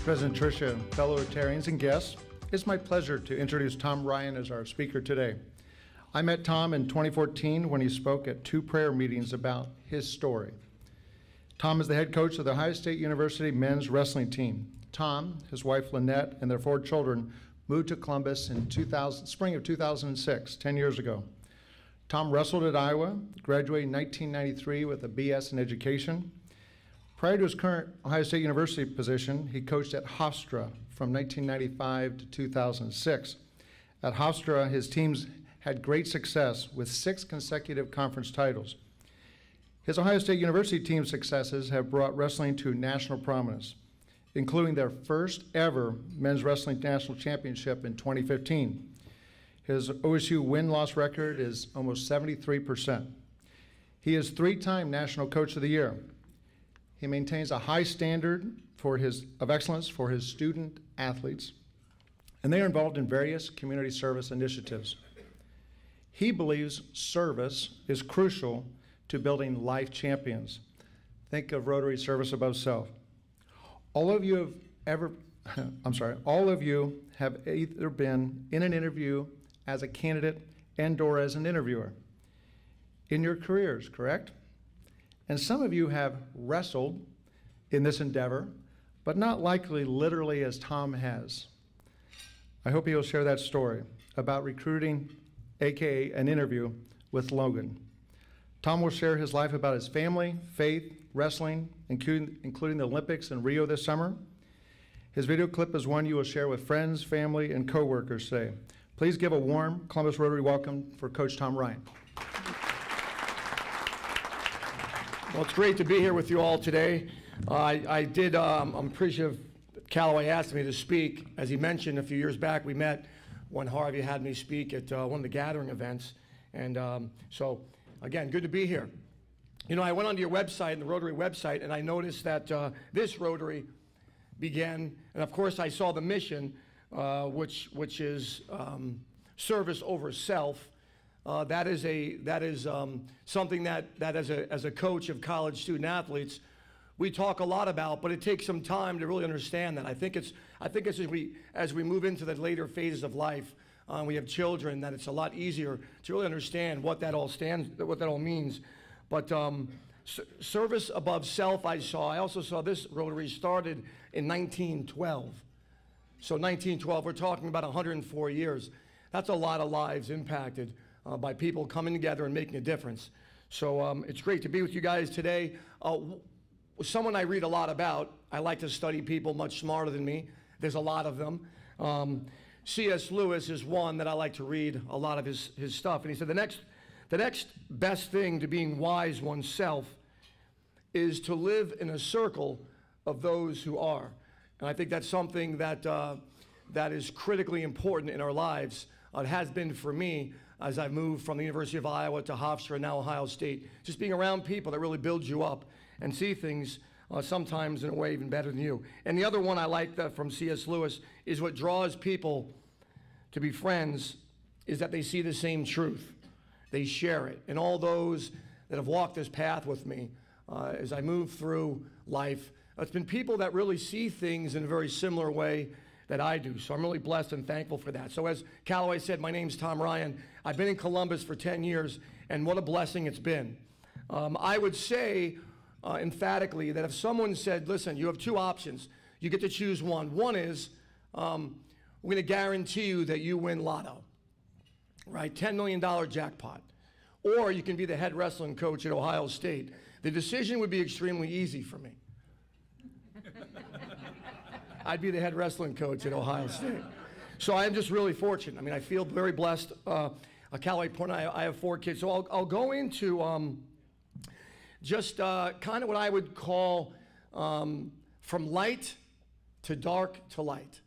President Tricia, fellow Rotarians and guests, it's my pleasure to introduce Tom Ryan as our speaker today. I met Tom in 2014 when he spoke at 2 prayer meetings about his story. Tom is the head coach of the Ohio State University men's wrestling team. Tom, his wife Lynette, and their 4 children moved to Columbus in spring of 2006, 10 years ago. Tom wrestled at Iowa, graduated in 1993 with a BS in education. Prior to his current Ohio State University position, he coached at Hofstra from 1995 to 2006. At Hofstra, his teams had great success with 6 consecutive conference titles. His Ohio State University team successes have brought wrestling to national prominence, including their first ever men's wrestling national championship in 2015. His OSU win-loss record is almost 73%. He is 3-time National Coach of the Year. He maintains a high standard of excellence for his student athletes, and they are involved in various community service initiatives. He believes service is crucial to building life champions. Think of Rotary Service Above Self. All of you have either been in an interview as a candidate and/or as an interviewer in your careers, correct? And some of you have wrestled in this endeavor, but not likely literally as Tom has. I hope he'll share that story about recruiting, AKA an interview, with Logan. Tom will share his life about his family, faith, wrestling, including the Olympics in Rio this summer. His video clip is one you will share with friends, family, and coworkers today. Please give a warm Columbus Rotary welcome for Coach Tom Ryan. Well, it's great to be here with you all today. I'm appreciative Callaway asked me to speak. As he mentioned, a few years back, we met when Harvey had me speak at one of the gathering events. And so, again, good to be here. You know, I went onto your website, the Rotary website, and I noticed that this Rotary began, and of course I saw the mission, which is service over self. That is something that as a coach of college student athletes, we talk a lot about, but it takes some time to really understand that. I think as we move into the later phases of life, we have children, that it's a lot easier to really understand what that all means. But service above self, I also saw this Rotary started in 1912. So 1912, we're talking about 104 years. That's a lot of lives impacted by people coming together and making a difference. So it's great to be with you guys today. Someone I read a lot about, I like to study people much smarter than me. There's a lot of them. C.S. Lewis is one that I like to read a lot of his stuff. And he said, the next best thing to being wise oneself is to live in a circle of those who are. And I think that's something that is critically important in our lives. It has been for me as I moved from the University of Iowa to Hofstra and now Ohio State. Just being around people that really build you up and see things sometimes in a way even better than you. And the other one I like from C.S. Lewis is what draws people to be friends is that they see the same truth. They share it. And all those that have walked this path with me as I move through life, it's been people that really see things in a very similar way that I do. So I'm really blessed and thankful for that. So as Callaway said, my name's Tom Ryan. I've been in Columbus for 10 years, and what a blessing it's been. I would say emphatically that if someone said, listen, you have 2 options, you get to choose one. One is, we're going to guarantee you that you win lotto, right? $10 million jackpot. Or you can be the head wrestling coach at Ohio State. The decision would be extremely easy for me. I'd be the head wrestling coach at Ohio State. So I'm just really fortunate. I mean, I feel very blessed. Callaway point, I have 4 kids. So I'll go into just kind of what I would call from light to dark to light,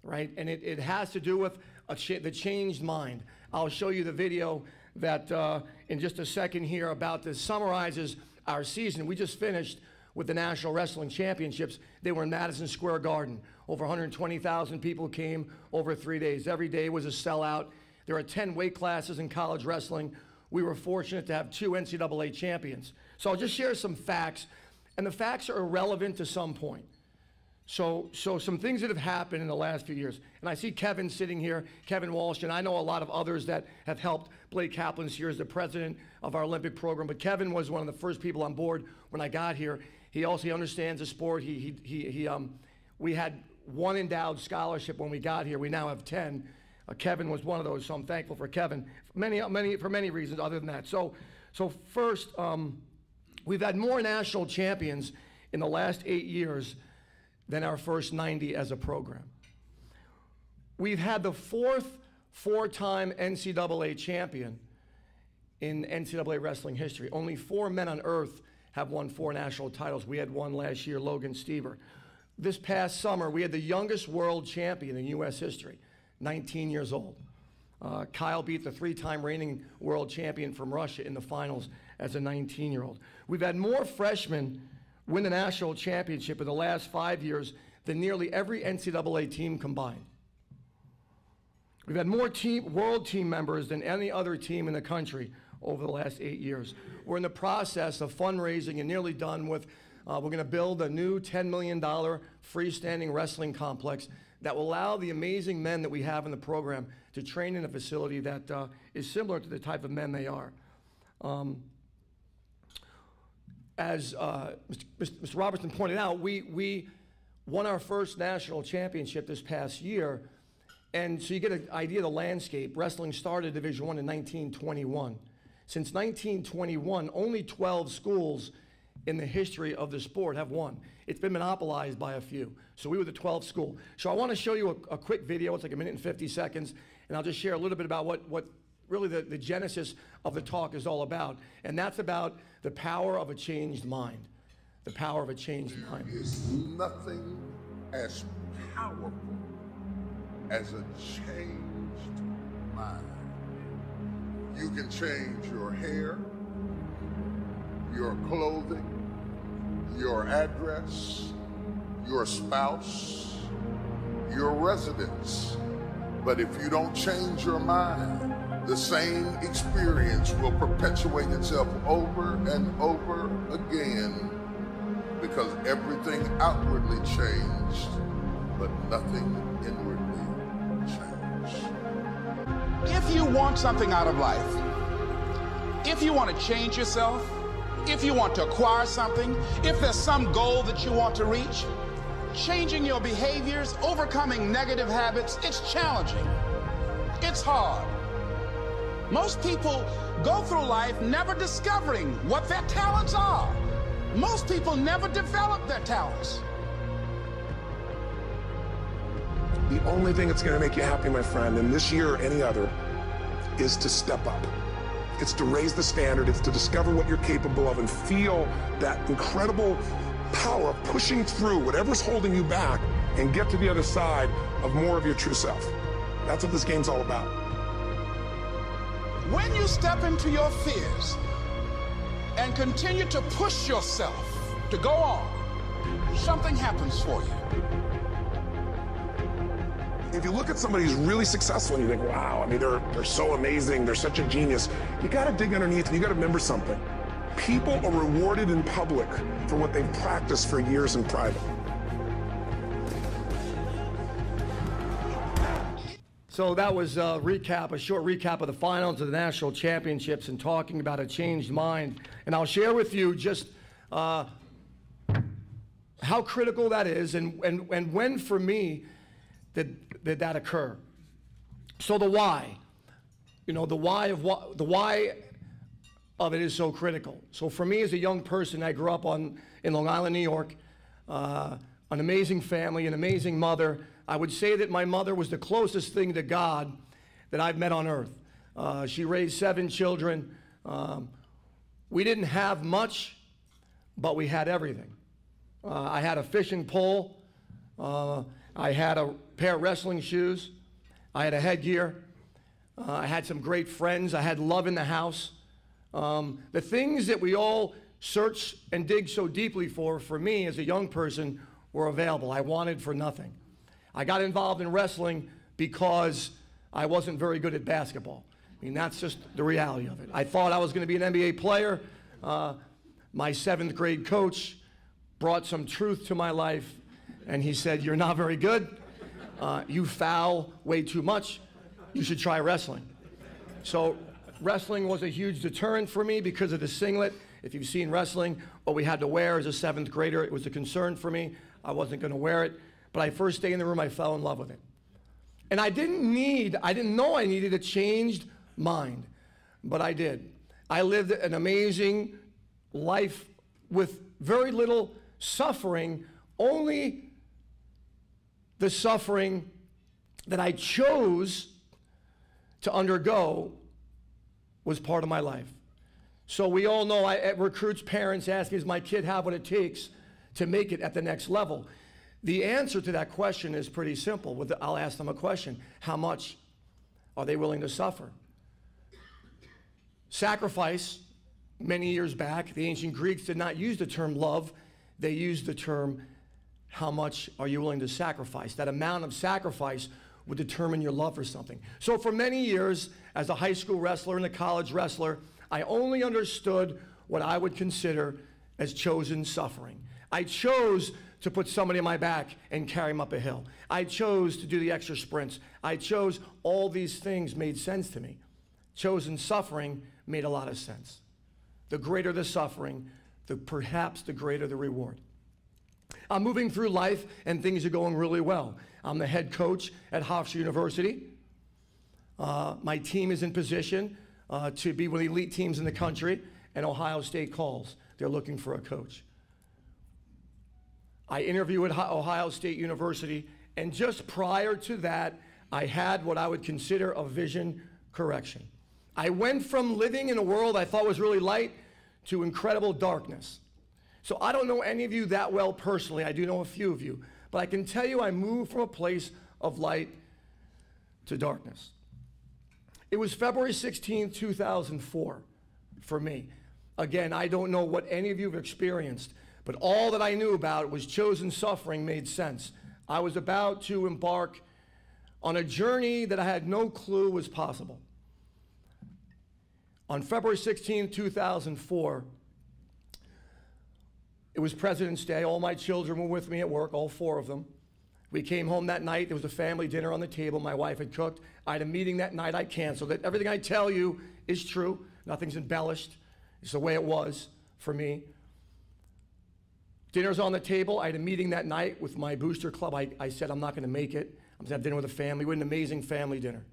right? And it has to do with the changed mind. I'll show you the video that in just a second here about this summarizes our season. We just finished with the National Wrestling Championships. They were in Madison Square Garden. Over 120,000 people came over 3 days. Every day was a sellout. There are 10 weight classes in college wrestling. We were fortunate to have 2 NCAA champions. So I'll just share some facts, and the facts are irrelevant to some point. So some things that have happened in the last few years. And I see Kevin sitting here, Kevin Walsh, and I know a lot of others that have helped. Blake Kaplan's here as the president of our Olympic program, but Kevin was one of the first people on board when I got here. He also understands the sport. We had one endowed scholarship when we got here. We now have 10. Kevin was one of those, so I'm thankful for Kevin for many reasons other than that. So first, we've had more national champions in the last 8 years than our first 90 as a program. We've had the four-time NCAA champion in NCAA wrestling history. Only 4 men on earth have won 4 national titles. We had one last year, Logan Stever. This past summer, we had the youngest world champion in U.S. history, 19 years old. Kyle beat the 3-time reigning world champion from Russia in the finals as a 19-year-old. We've had more freshmen win the national championship in the last 5 years than nearly every NCAA team combined. We've had more world team members than any other team in the country over the last 8 years. We're in the process of fundraising and nearly done with, we're going to build a new $10 million freestanding wrestling complex that will allow the amazing men that we have in the program to train in a facility that is similar to the type of men they are. As Mr. Robertson pointed out, we won our first national championship this past year, and so you get an idea of the landscape. Wrestling started Division I in 1921. Since 1921, only 12 schools in the history of the sport have won. It's been monopolized by a few. So we were the 12th school. So I want to show you a quick video. It's like 1 minute and 50 seconds, and I'll just share a little bit about what really the genesis of the talk is all about. And that's about the power of a changed mind. The power of a changed mind. There is nothing as powerful as a changed mind. You can change your hair, your clothing, your address, your spouse, your residence. But if you don't change your mind, the same experience will perpetuate itself over and over again, because everything outwardly changed, but nothing inwardly changed. If you want something out of life, if you want to change yourself, if you want to acquire something, if there's some goal that you want to reach, changing your behaviors, overcoming negative habits, it's challenging. It's hard. Most people go through life never discovering what their talents are. Most people never develop their talents. The only thing that's going to make you happy, my friend, and this year or any other, is to step up. It's to raise the standard. It's to discover what you're capable of and feel that incredible power of pushing through whatever's holding you back and get to the other side of more of your true self. That's what this game's all about. When you step into your fears and continue to push yourself to go on, something happens for you. If you look at somebody who's really successful and you think, wow, I mean, they're so amazing, they're such a genius, you gotta dig underneath and you gotta remember something. People are rewarded in public for what they've practiced for years in private. So that was a short recap of the finals of the national championships and talking about a changed mind. And I'll share with you just how critical that is and when for me did that occur. So the why, the why of it is so critical. So for me as a young person, I grew up in Long Island, New York, an amazing family, an amazing mother. I would say that my mother was the closest thing to God that I've met on earth. She raised 7 children. We didn't have much, but we had everything. I had a fishing pole. I had a pair of wrestling shoes. I had a headgear. I had some great friends. I had love in the house. The things that we all search and dig so deeply for me as a young person, were available. I wanted for nothing. I got involved in wrestling because I wasn't very good at basketball. I mean, that's just the reality of it. I thought I was going to be an NBA player. My 7th grade coach brought some truth to my life And he said, "You're not very good. You foul way too much. You should try wrestling." So wrestling was a huge deterrent for me because of the singlet. If you've seen wrestling, what we had to wear as a 7th grader, it was a concern for me. I wasn't going to wear it. But I first day in the room, I fell in love with it. And I didn't know I needed a changed mind, but I did. I lived an amazing life with very little suffering, only the suffering that I chose to undergo was part of my life. So we all know, recruits' parents ask me, does my kid have what it takes to make it at the next level? The answer to that question is pretty simple. I'll ask them a question. How much are they willing to suffer? Sacrifice, many years back, the ancient Greeks did not use the term love. They used the term, how much are you willing to sacrifice? That amount of sacrifice would determine your love for something. So for many years, as a high school wrestler and a college wrestler, I only understood what I would consider as chosen suffering. I chose to put somebody on my back and carry them up a hill. I chose to do the extra sprints. I chose all these things made sense to me. Chosen suffering made a lot of sense. The greater the suffering, perhaps the greater the reward. I'm moving through life and things are going really well. I'm the head coach at Hofstra University. My team is in position to be one of the elite teams in the country, and Ohio State calls. They're looking for a coach. I interview at Ohio State University, and just prior to that, I had what I would consider a vision correction. I went from living in a world I thought was really light to incredible darkness. So I don't know any of you that well personally. I do know a few of you. But I can tell you I moved from a place of light to darkness. It was February 16, 2004 for me. Again, I don't know what any of you have experienced, but all that I knew about was chosen suffering made sense. I was about to embark on a journey that I had no clue was possible. On February 16, 2004, it was President's Day. All my children were with me at work, all 4 of them. We came home that night. There was a family dinner on the table. My wife had cooked. I had a meeting that night. I canceled it. Everything I tell you is true. Nothing's embellished. It's the way it was for me. Dinner's on the table. I had a meeting that night with my booster club. I said I'm not going to make it. I'm going to have dinner with the family. We had an amazing family dinner.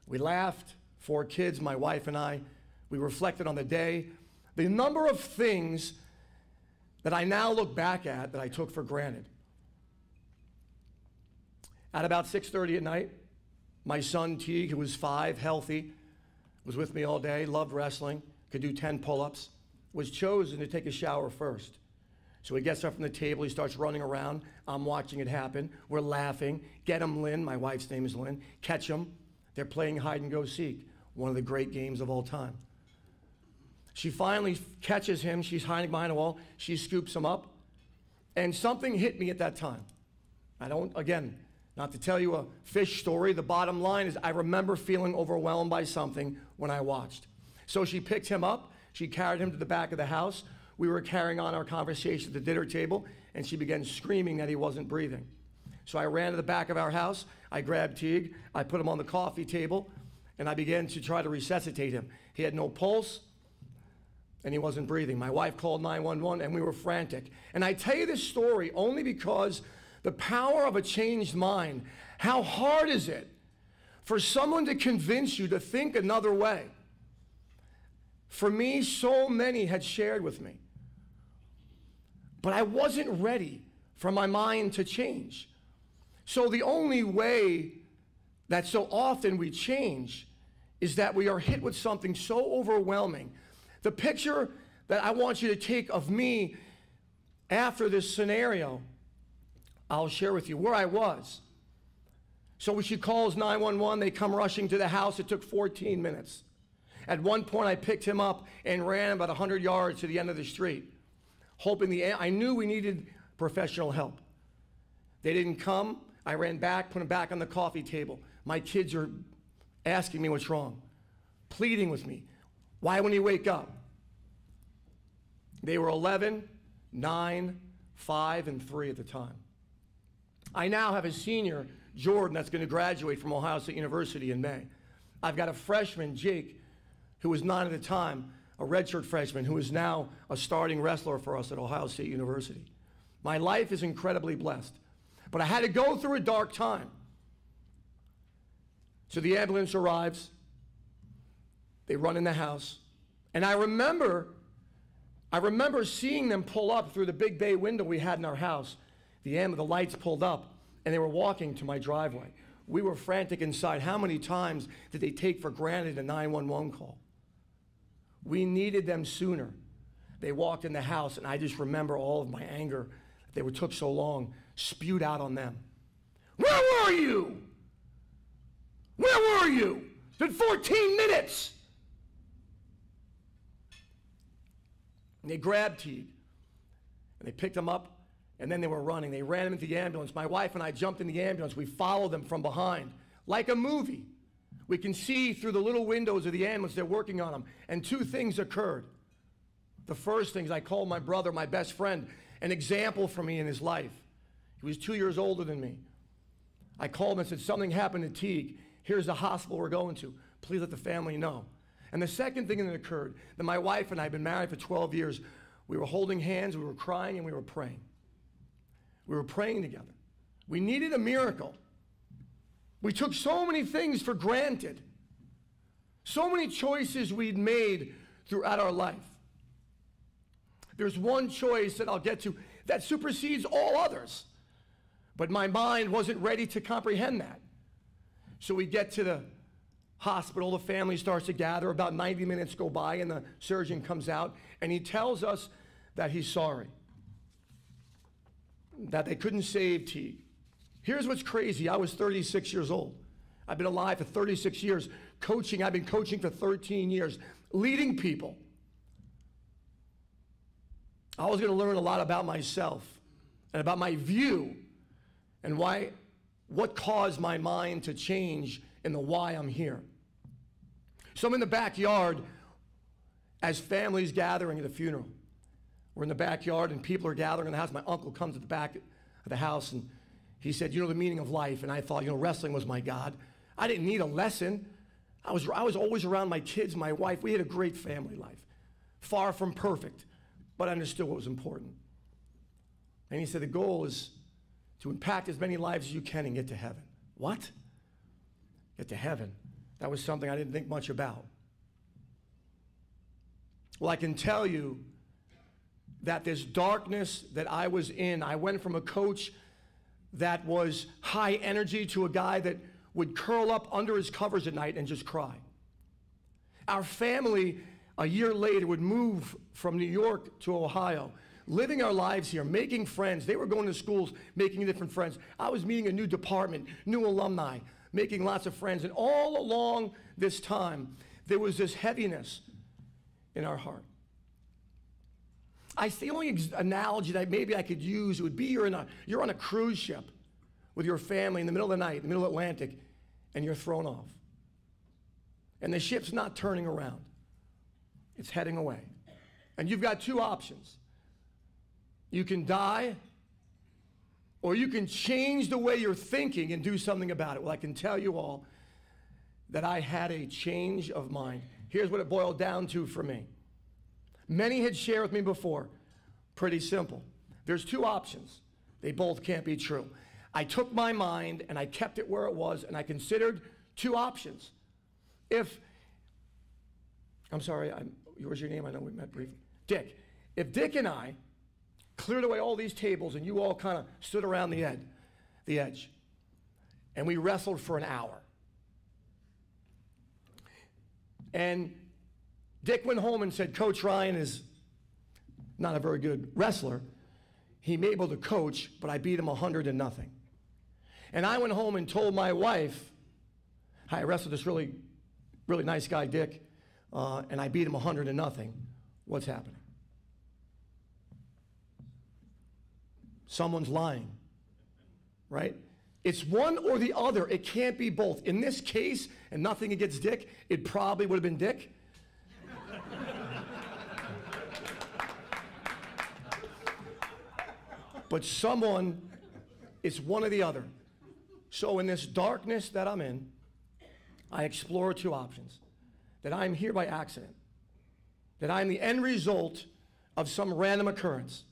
We laughed, 4 kids, my wife and I. We reflected on the day. The number of things that I now look back at that I took for granted. At about 6:30 at night, my son Teague, who was 5, healthy, was with me all day, loved wrestling, could do 10 pull-ups, was chosen to take a shower first. So he gets up from the table, he starts running around. I'm watching it happen. We're laughing. Get him, Lynn. My wife's name is Lynn. Catch him. They're playing hide and go seek, one of the great games of all time. She finally catches him. She's hiding behind a wall. She scoops him up. And something hit me at that time. Again, not to tell you a fish story, the bottom line is I remember feeling overwhelmed by something when I watched. So she picked him up. She carried him to the back of the house. We were carrying on our conversation at the dinner table, and she began screaming that he wasn't breathing. So I ran to the back of our house. I grabbed Teague. I put him on the coffee table, and I began to try to resuscitate him. He had no pulse, and he wasn't breathing. My wife called 911, and we were frantic. And I tell you this story only because the power of a changed mind. How hard is it for someone to convince you to think another way? For me, so many had shared with me. But I wasn't ready for my mind to change. So the only way that so often we change is that we are hit with something so overwhelming. The picture that I want you to take of me after this scenario, I'll share with you where I was. So when she calls 911, they come rushing to the house. It took 14 minutes. At one point, I picked him up and ran about 100 yards to the end of the street, hoping I knew we needed professional help. They didn't come. I ran back, put him back on the coffee table. My kids are asking me what's wrong, pleading with me. Why wouldn't he wake up? They were 11, 9, 5, and 3 at the time. I now have a senior, Jordan, that's going to graduate from Ohio State University in May. I've got a freshman, Jake, who was 9 at the time, a redshirt freshman, who is now a starting wrestler for us at Ohio State University. My life is incredibly blessed. But I had to go through a dark time. So the ambulance arrives. They run in the house. And I remember seeing them pull up through the big bay window we had in our house. The lights pulled up, and they were walking to my driveway. We were frantic inside. How many times did they take for granted a 911 call? We needed them sooner. They walked in the house, and I just remember all of my anger that they took so long, spewed out on them. Where were you? Where were you? It's been 14 minutes. And they grabbed Teague, and they picked him up, and then they were running. They ran him into the ambulance. My wife and I jumped in the ambulance. We followed them from behind, like a movie. We can see through the little windows of the ambulance they're working on him. And two things occurred. The first thing is I called my brother, my best friend, an example for me in his life. He was 2 years older than me. I called him and said, something happened to Teague. Here's the hospital we're going to. Please let the family know. And the second thing that occurred, that my wife and I had been married for 12 years. We were holding hands, we were crying, and we were praying. We were praying together. We needed a miracle. We took so many things for granted. So many choices we'd made throughout our life. There's one choice that I'll get to that supersedes all others. But my mind wasn't ready to comprehend that. So we get to the hospital, the family starts to gather, about 90 minutes go by, and the surgeon comes out, and he tells us that he's sorry, that they couldn't save Teague. Here's what's crazy. I was 36 years old. I've been alive for 36 years. Coaching, I've been coaching for 13 years, leading people. I was going to learn a lot about myself and about my view and what caused my mind to change and the why I'm here. So I'm in the backyard as families gathering at a funeral. We're in the backyard and people are gathering in the house. My uncle comes to the back of the house and he said, you know, the meaning of life. And I thought, you know, wrestling was my God. I didn't need a lesson. I was always around my kids, my wife. We had a great family life. Far from perfect, but I understood what was important. And he said, the goal is to impact as many lives as you can and get to heaven. What? Get to heaven. That was something I didn't think much about. Well, I can tell you that this darkness that I was in, I went from a coach that was high energy to a guy that would curl up under his covers at night and just cry. Our family, a year later, would move from New York to Ohio, living our lives here, making friends. They were going to schools, making different friends. I was meeting a new department, new alumni, making lots of friends. And all along this time, there was this heaviness in our heart. The only analogy that maybe I could use would be you're on a cruise ship with your family in the middle of the night, in the middle of the Atlantic, and you're thrown off. And the ship's not turning around. It's heading away. And you've got two options. You can die, or you can change the way you're thinking and do something about it. Well, I can tell you all that I had a change of mind. Here's what it boiled down to for me. Many had shared with me before. Pretty simple. There's two options. They both can't be true. I took my mind and I kept it where it was, and I considered two options. I'm sorry, what's your name? I know we met briefly. Dick. If Dick and I cleared away all these tables and you all kind of stood around the edge, and we wrestled for an hour, and Dick went home and said, Coach Ryan is not a very good wrestler. He may be able to coach, but I beat him 100-0. And I went home and told my wife, I wrestled this really, really nice guy, Dick, and I beat him 100-0. What's happening? Someone's lying, right? It's one or the other. It can't be both. In this case, and nothing against Dick, it probably would have been Dick. But someone It's one or the other. So in this darkness that I'm in, I explore two options. That I'm here by accident. That I'm the end result of some random occurrence.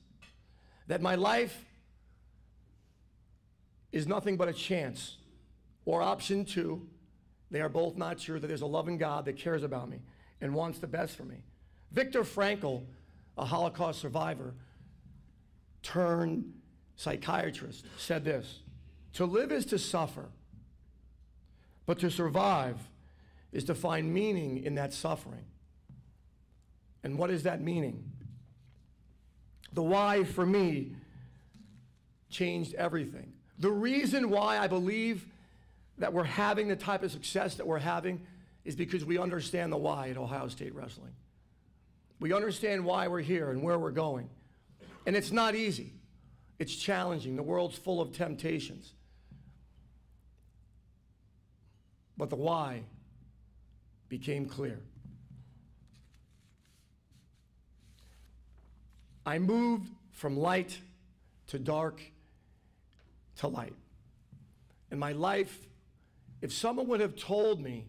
That my life is nothing but a chance. Or option two, they are both not true, that there's a loving God that cares about me and wants the best for me. Viktor Frankl, a Holocaust survivor turned psychiatrist, said this: to live is to suffer, but to survive is to find meaning in that suffering. And what is that meaning? The why for me changed everything. The reason why I believe that we're having the type of success that we're having is because we understand the why at Ohio State Wrestling. We understand why we're here and where we're going. And it's not easy. It's challenging. The world's full of temptations. But the why became clear. I moved from light to dark to light. In my life, if someone would have told me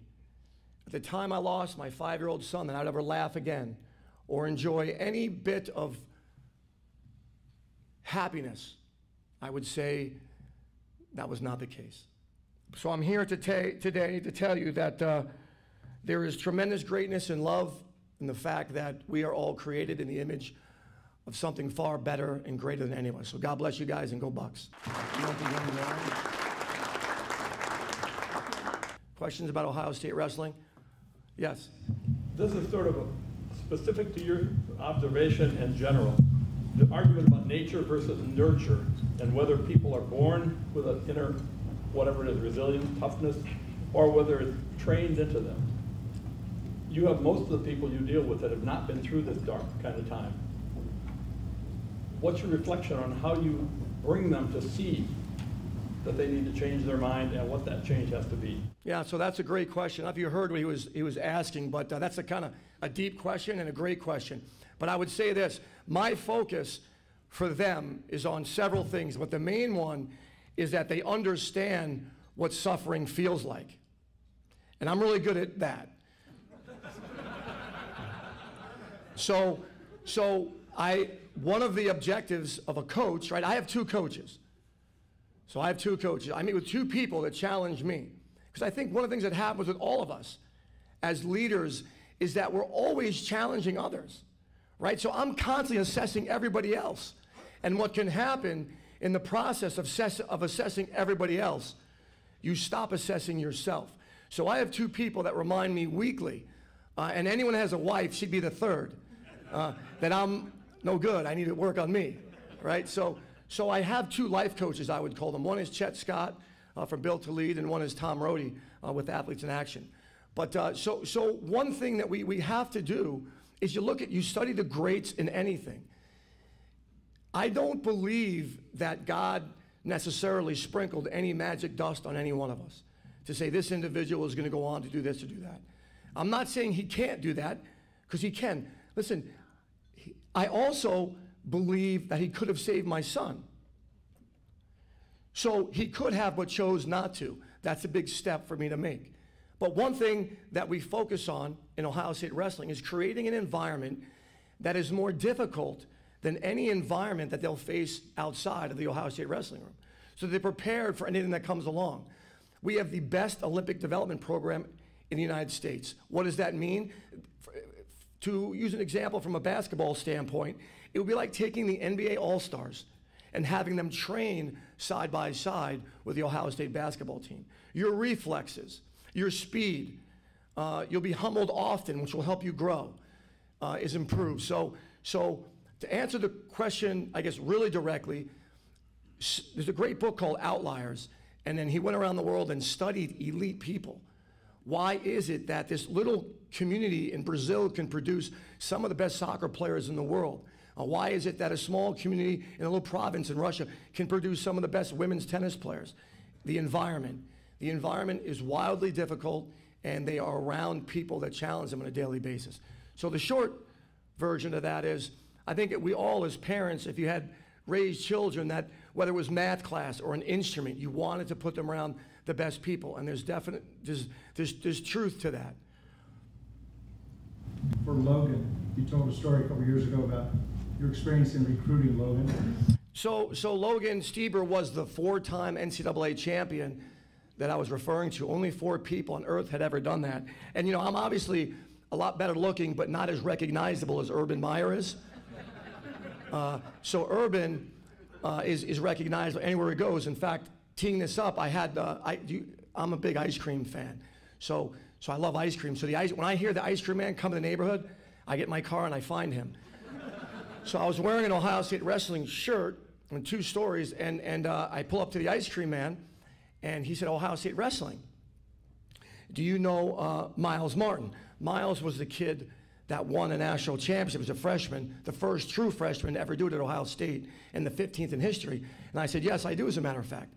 at the time I lost my 5-year-old son that I'd ever laugh again or enjoy any bit of happiness, I would say that was not the case. So I'm here today to tell you that there is tremendous greatness and love in the fact that we are all created in the image of something far better and greater than any of us. So God bless you guys, and go Bucks. Questions about Ohio State Wrestling? Yes. This is sort of specific to your observation in general. The argument about nature versus nurture, and whether people are born with an inner, whatever it is, resilience, toughness, or whether it's trained into them. You have most of the people you deal with that have not been through this dark kind of time. What's your reflection on how you bring them to see that they need to change their mind and what that change has to be? Yeah, so that's a great question. I don't know if you heard what he was asking, but that's a kind of a deep question and a great question. But I would say this: my focus for them is on several things, but the main one is that they understand what suffering feels like. And I'm really good at that. One of the objectives of a coach, right? I have two coaches. So I have two coaches. I meet with two people that challenge me. Because I think one of the things that happens with all of us as leaders is that we're always challenging others, right? So I'm constantly assessing everybody else. And what can happen in the process of assessing everybody else, you stop assessing yourself. So I have two people that remind me weekly, and anyone that has a wife, she'd be the third, that I'm no good. I need to work on me, right? So I have two life coaches, I would call them. One is Chet Scott from Built to Lead, and one is Tom Rohde with Athletes in Action. But so one thing that we have to do is you study the greats in anything. I don't believe that God necessarily sprinkled any magic dust on any one of us to say this individual is going to go on to do this or do that. I'm not saying he can't do that, because he can. Listen, I also believe that he could have saved my son. So he could have, but chose not to. That's a big step for me to make. But one thing that we focus on in Ohio State Wrestling is creating an environment that is more difficult than any environment that they'll face outside of the Ohio State Wrestling room. So they're prepared for anything that comes along. We have the best Olympic development program in the United States. What does that mean? To use an example from a basketball standpoint, it would be like taking the NBA All-Stars and having them train side by side with the Ohio State basketball team. Your reflexes, your speed, you'll be humbled often, which will help you grow, is improved. So to answer the question, I guess, really directly, there's a great book called Outliers, and then he went around the world and studied elite people. Why is it that this little community in Brazil can produce some of the best soccer players in the world? Why is it that a small community in a little province in Russia can produce some of the best women's tennis players? The environment. The environment is wildly difficult, and they are around people that challenge them on a daily basis. So the short version of that is, I think that we all as parents, if you had raised children that whether it was math class or an instrument, you wanted to put them around the best people, and there's truth to that. For Logan, you told a story a couple years ago about your experience in recruiting Logan. So Logan Stieber was the 4-time NCAA champion that I was referring to. Only 4 people on earth had ever done that. And you know, I'm obviously a lot better looking, but not as recognizable as Urban Meyer is. So Urban is recognizable anywhere he goes. In fact, teeing this up, I'm a big ice cream fan. So I love ice cream. So when I hear the ice cream man come to the neighborhood, I get in my car and I find him. So I was wearing an Ohio State wrestling shirt and 2 stories, and I pull up to the ice cream man, and he said, Ohio State wrestling. Do you know Miles Martin? Miles was the kid that won a national championship as a freshman, the first true freshman to ever do it at Ohio State, and the 15th in history. And I said, yes, I do, as a matter of fact.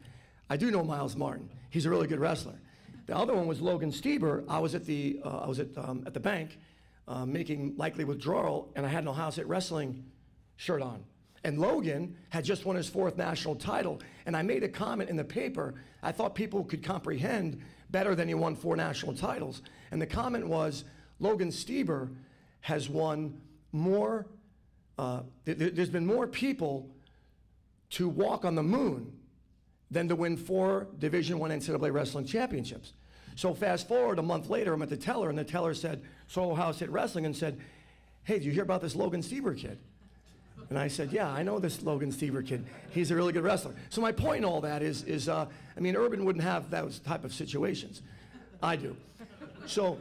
I do know Miles Martin. He's a really good wrestler. The other one was Logan Stieber. I was at the bank making likely withdrawal, and I had an Ohio State wrestling shirt on. And Logan had just won his 4th national title, and I made a comment in the paper. I thought people could comprehend better than he won 4 national titles. And the comment was, Logan Stieber has won more, there's been more people to walk on the moon than to win 4 Division I NCAA wrestling championships. So fast forward a month later, I'm at the teller, and the teller said, so Ohio State Wrestling, and said, hey, did you hear about this Logan Stieber kid? And I said, yeah, I know this Logan Stieber kid. He's a really good wrestler. So my point in all that is I mean, Urban wouldn't have those type of situations. I do. So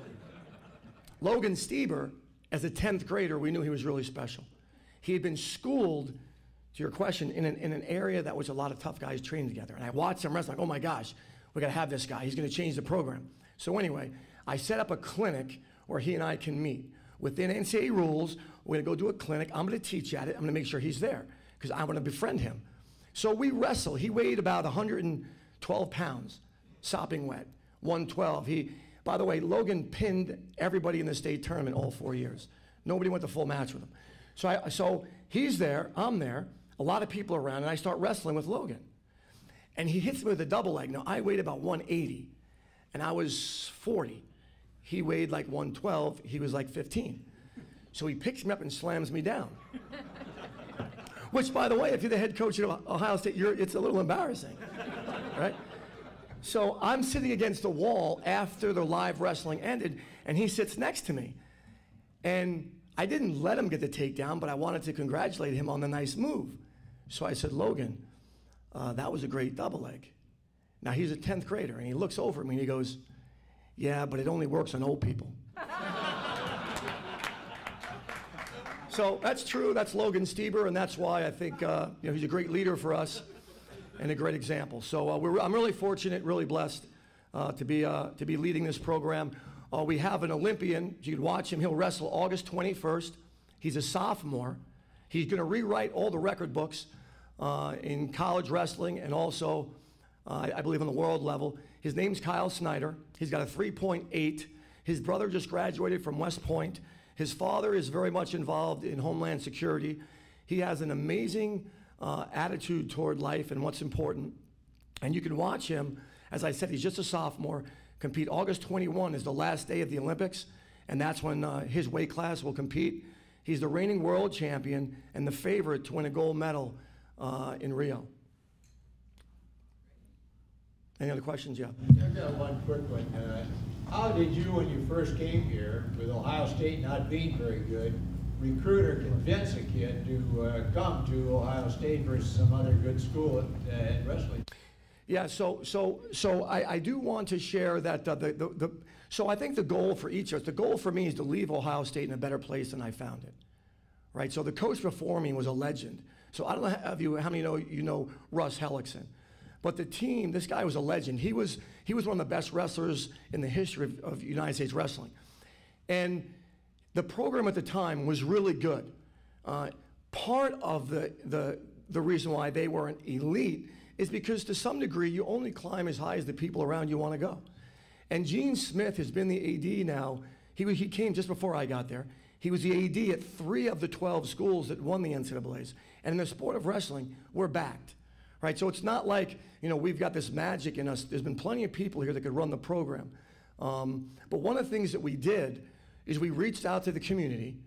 Logan Stieber, as a 10th grader, we knew he was really special. He had been schooled, to your question, in an area that was a lot of tough guys trained together. And I watched him wrestle, like, oh my gosh, we got to have this guy. He's going to change the program. So anyway, I set up a clinic where he and I can meet. Within NCAA rules, we're going to go do a clinic. I'm going to teach at it. I'm going to make sure he's there because I want to befriend him. So we wrestle. He weighed about 112 pounds, sopping wet, 112. By the way, Logan pinned everybody in the state tournament all 4 years. Nobody went the full match with him. So he's there, I'm there, a lot of people around, and I start wrestling with Logan. And he hits me with a double leg. Now, I weighed about 180, and I was 40. He weighed like 112, he was like 15. So he picks me up and slams me down. Which, by the way, if you're the head coach at Ohio State, it's a little embarrassing, right? So I'm sitting against the wall after the live wrestling ended, and he sits next to me. And I didn't let him get the takedown, but I wanted to congratulate him on the nice move. So I said, Logan, that was a great double leg. Now, he's a 10th grader, and he looks over at me, and he goes, yeah, but it only works on old people. So that's true. That's Logan Stieber, and that's why I think he's a great leader for us and a great example. So I'm really fortunate, really blessed to be leading this program. We have an Olympian. You can watch him. He'll wrestle August 21st. He's a sophomore. He's going to rewrite all the record books in college wrestling and also, I believe, on the world level. His name's Kyle Snyder. He's got a 3.8. His brother just graduated from West Point. His father is very much involved in Homeland Security. He has an amazing attitude toward life and what's important. And you can watch him, as I said, he's just a sophomore, compete. August 21 is the last day of the Olympics, and that's when his weight class will compete. He's the reigning world champion and the favorite to win a gold medal in Rio. Any other questions? Yeah. I've got one quick one. How did you, when you first came here, with Ohio State not being very good, recruit or convince a kid to come to Ohio State versus some other good school at wrestling? Yeah, so I do want to share that so I think the goal for each of us, the goal for me is to leave Ohio State in a better place than I found it, right? So the coach before me was a legend. So I don't know how many you know Russ Hellickson, but the team, this guy was a legend. He was one of the best wrestlers in the history of United States wrestling, and the program at the time was really good. Part of the reason why they weren't elite is because to some degree you only climb as high as the people around you want to go. And Gene Smith has been the AD now. He came just before I got there. He was the AD at 3 of the 12 schools that won the NCAAs. And in the sport of wrestling, we're backed, right? So it's not like, you know, we've got this magic in us. There's been plenty of people here that could run the program. But one of the things that we did is we reached out to the community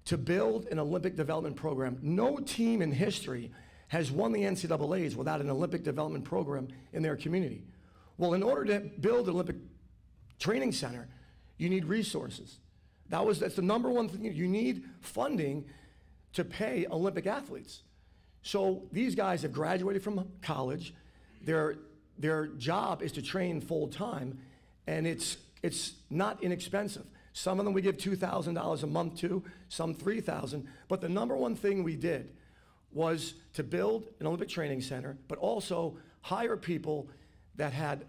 to build an Olympic development program. No team in history has won the NCAAs without an Olympic development program in their community. Well, in order to build an Olympic training center, you need resources. That's the number one thing. You need funding to pay Olympic athletes. So these guys have graduated from college. Their job is to train full time, and it's not inexpensive. Some of them we give $2,000 a month to, some $3,000. But the number one thing we did was to build an Olympic training center, but also hire people that had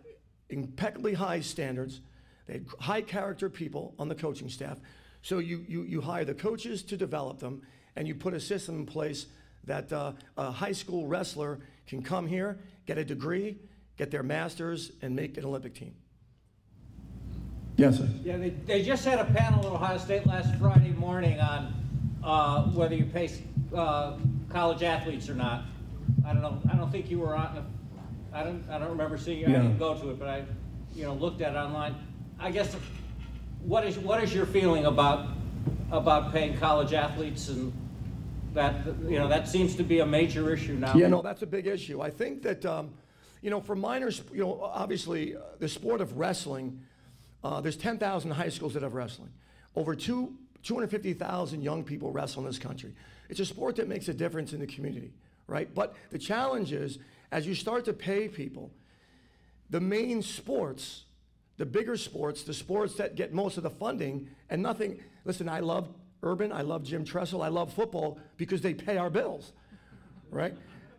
impeccably high standards. They had high character people on the coaching staff. So you hire the coaches to develop them, and you put a system in place that a high school wrestler can come here, get a degree, get their master's, and make an Olympic team. Yes, sir. Yeah, they just had a panel at Ohio State last Friday morning on whether you pay college athletes or not. I don't know. I don't think you were on. I don't remember seeing you. I didn't go to it, but I, looked at it online. I guess what is your feeling about paying college athletes, and that that seems to be a major issue now. Yeah, no, that's a big issue. I think that for minors, obviously the sport of wrestling, there's 10,000 high schools that have wrestling. Over 250,000 young people wrestle in this country. It's a sport that makes a difference in the community, right? But the challenge is, as you start to pay people, the main sports, the bigger sports, the sports that get most of the funding, and nothing, listen, I love Urban, I love Jim Tressel, I love football because they pay our bills, right?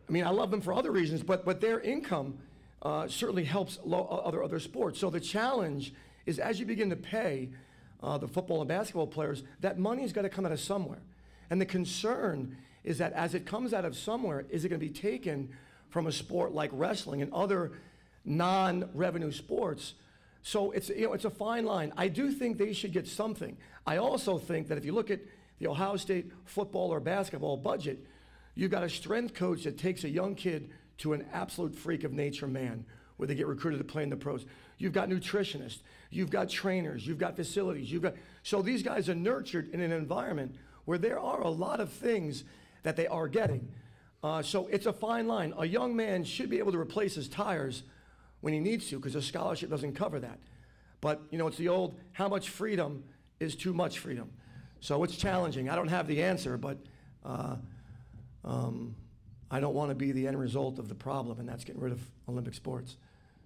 I mean, I love them for other reasons, but their income certainly helps other sports. So the challenge is, as you begin to pay the football and basketball players, that money's got to come out of somewhere. And the concern is that as it comes out of somewhere, is it going to be taken from a sport like wrestling and other non-revenue sports? So it's a fine line. I do think they should get something. I also think that if you look at the Ohio State football or basketball budget, you've got a strength coach that takes a young kid to an absolute freak of nature man, where they get recruited to play in the pros. You've got nutritionists, you've got trainers, you've got facilities, so these guys are nurtured in an environment where there are a lot of things that they are getting. So it's a fine line. A young man should be able to replace his tires when he needs to, because a scholarship doesn't cover that. But it's the old, how much freedom is too much freedom? So it's challenging. I don't have the answer, but I don't want to be the end result of the problem, and that's getting rid of Olympic sports.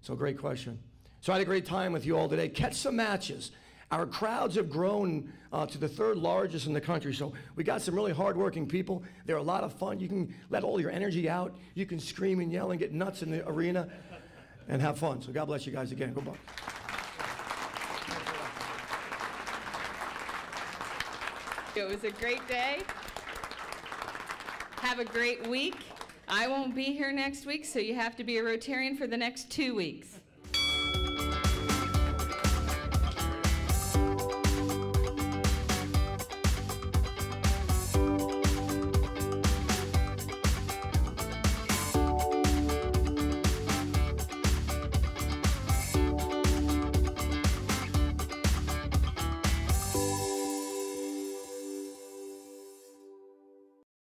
So great question. So I had a great time with you all today. Catch some matches. Our crowds have grown to the 3rd largest in the country. So we got some really hardworking people. They're a lot of fun. You can let all your energy out. You can scream and yell and get nuts in the arena and have fun. So God bless you guys again. Go Bucks. It was a great day. Have a great week. I won't be here next week, so you have to be a Rotarian for the next 2 weeks.